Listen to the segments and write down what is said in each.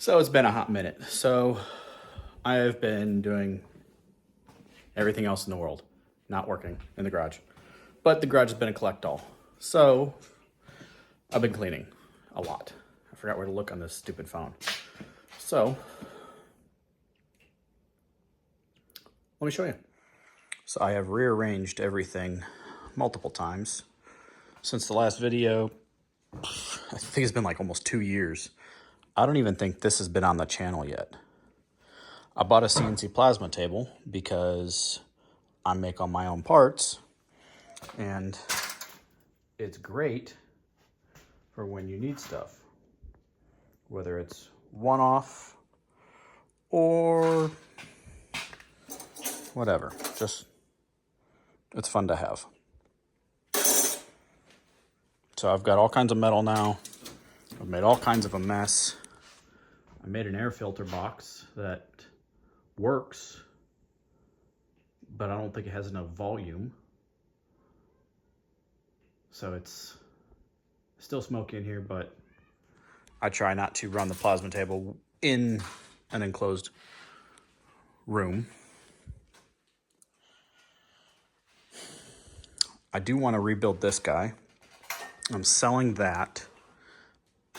So it's been a hot minute. So I have been doing everything else in the world, not working in the garage. But the garage has been a collect all. So I've been cleaning a lot. I forgot where to look on this stupid phone. So let me show you. So I have rearranged everything multiple times. Since the last video, I think it's been like almost 2 years. I don't even think this has been on the channel yet. I bought a CNC plasma table because I make all my own parts, and it's great for when you need stuff, whether it's one-off or whatever. Just, it's fun to have. So I've got all kinds of metal now. I've made all kinds of a mess. I made an air filter box that works, but I don't think it has enough volume. So it's still smoky in here, but I try not to run the plasma table in an enclosed room. I do want to rebuild this guy. I'm selling that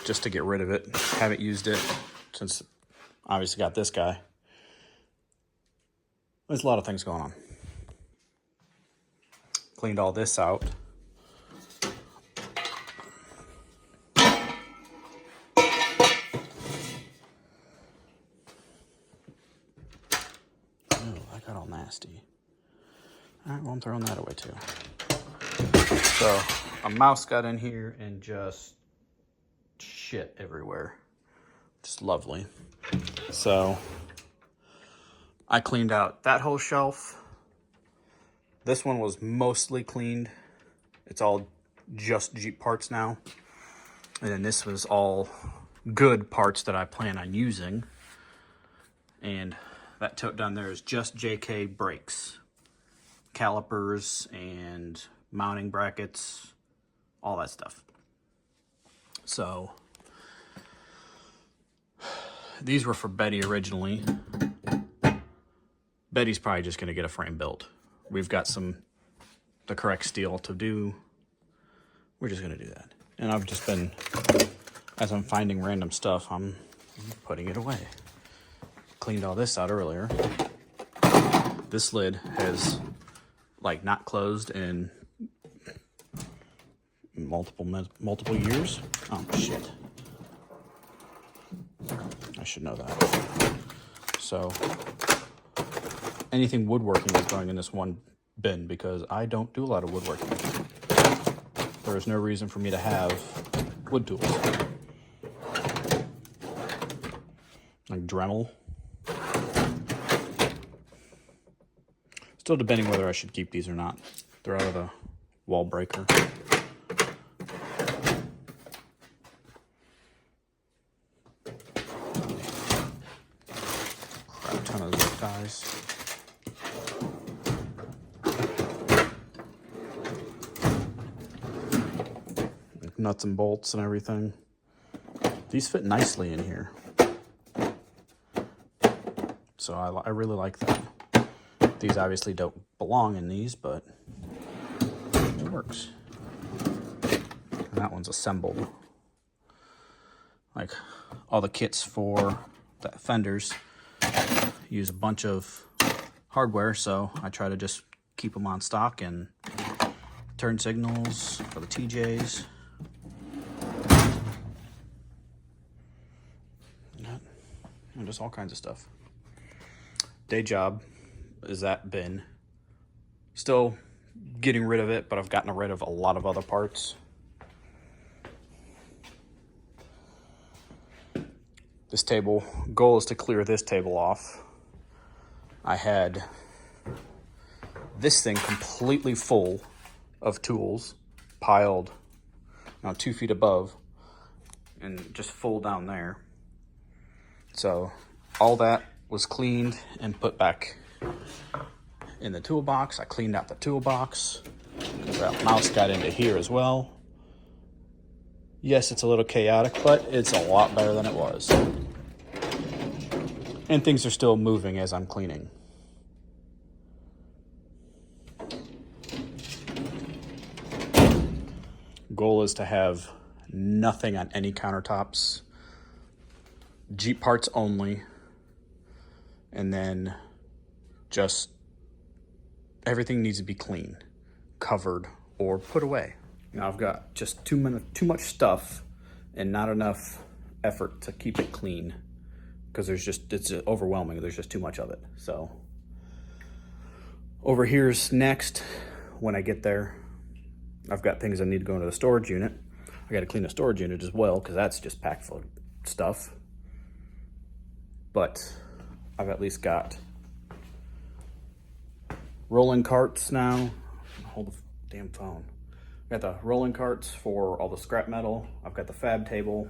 just to get rid of it. Haven't used it since obviously got this guy. There's a lot of things going on. Cleaned all this out. Oh, that got all nasty. All right, well, I'm throwing that away too. So a mouse got in here and just shit everywhere. Just lovely. So I cleaned out that whole shelf. This one was mostly cleaned. It's all just Jeep parts now. And then this was all good parts that I plan on using. And that tote down there is just JK brakes, calipers, and mounting brackets, all that stuff. So these were for Betty originally. Betty's probably just going to get a frame built. We've got the correct steel to do. We're just going to do that. And I've just been, as I'm finding random stuff, I'm putting it away. Cleaned all this out earlier. This lid has like not closed in multiple years. Oh shit. I should know that. So anything woodworking is going in this one bin because I don't do a lot of woodworking. There is no reason for me to have wood tools. Like Dremel. Still debating whether I should keep these or not. They're out of the wall breaker. Crap ton of zip ties. Nuts and bolts and everything. These fit nicely in here. So I really like that. These obviously don't belong in these, but it works. And that one's assembled. Like all the kits for the fenders use a bunch of hardware, so I try to just keep them on stock, and turn signals for the TJs. And just all kinds of stuff. Day job is that bin. Still getting rid of it, but I've gotten rid of a lot of other parts. This table, goal is to clear this table off. I had this thing completely full of tools piled 2 feet above and just full down there. So all that was cleaned and put back in the toolbox. I cleaned out the toolbox because that mouse got into here as well. Yes, it's a little chaotic, but it's a lot better than it was. And things are still moving as I'm cleaning. Goal is to have nothing on any countertops. Jeep parts only. And then just everything needs to be clean, covered, or put away. Now I've got just too much stuff and not enough effort to keep it clean because it's overwhelming. There's just too much of it. So over here's next. When I get there, I've got things I need to go into the storage unit. I got to clean the storage unit as well because that's just packed full of stuff. But I've at least got rolling carts now. Hold the damn phone. I've got the rolling carts for all the scrap metal. I've got the fab table.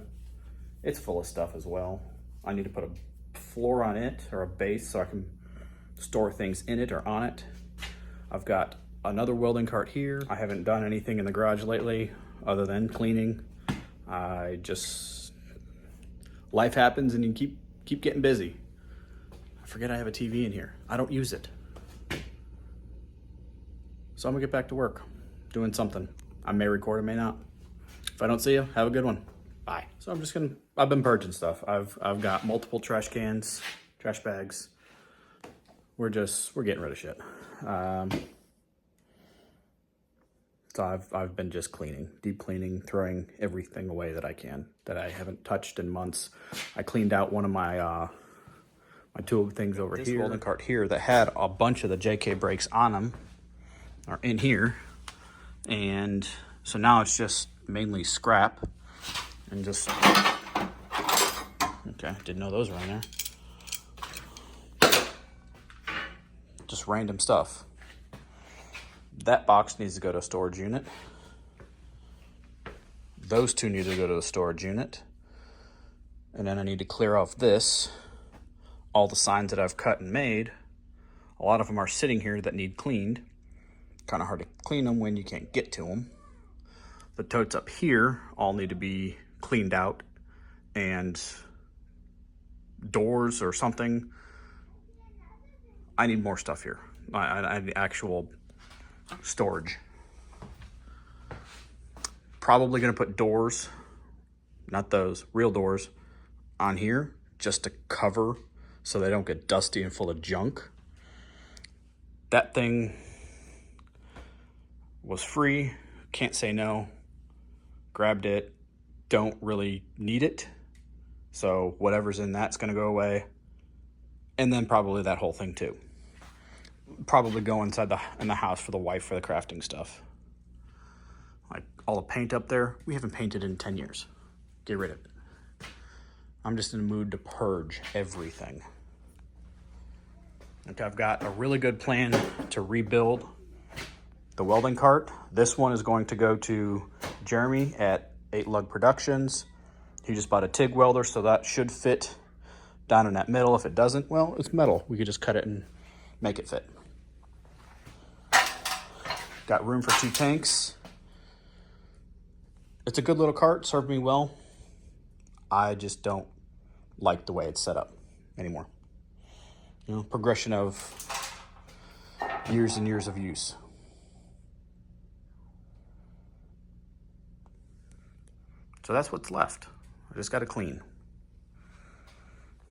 It's full of stuff as well. I need to put a floor on it or a base so I can store things in it or on it. I've got another welding cart here. I haven't done anything in the garage lately other than cleaning. Life happens and you keep getting busy. I forget I have a TV in here. I don't use it. So I'm gonna get back to work, doing something. I may record, I may not. If I don't see you, have a good one. Bye. So I've been purging stuff. I've got multiple trash cans, trash bags. We're getting rid of shit. So I've been just cleaning, deep cleaning, throwing everything away that I can, that I haven't touched in months. I cleaned out one of my my tool things over here. This welding cart here that had a bunch of the JK brakes on them are in here. And so now it's just mainly scrap and just, okay, didn't know those were in there. Just random stuff. That box needs to go to a storage unit. Those two need to go to the storage unit. And then I need to clear off this. All the signs that I've cut and made. A lot of them are sitting here that need cleaned. Kind of hard to clean them when you can't get to them. The totes up here all need to be cleaned out, and doors or something. I need more stuff here. I need actual storage. Probably gonna put doors, not those, real doors, on here just to cover so they don't get dusty and full of junk. That thing was free, can't say no. Grabbed it, don't really need it. So whatever's in that's gonna go away. And then probably that whole thing too. Probably go inside in the house for the wife for the crafting stuff. Like all the paint up there, we haven't painted in 10 years. Get rid of it. I'm just in the mood to purge everything. Okay, I've got a really good plan to rebuild the welding cart. This one is going to go to Jeremy at 8 Lug Productions. He just bought a TIG welder, so that should fit down in that middle. If it doesn't, well, it's metal. We could just cut it and make it fit. Got room for 2 tanks. It's a good little cart, served me well. I just don't like the way it's set up anymore. You know, progression of years and years of use. So that's what's left. I just got to clean.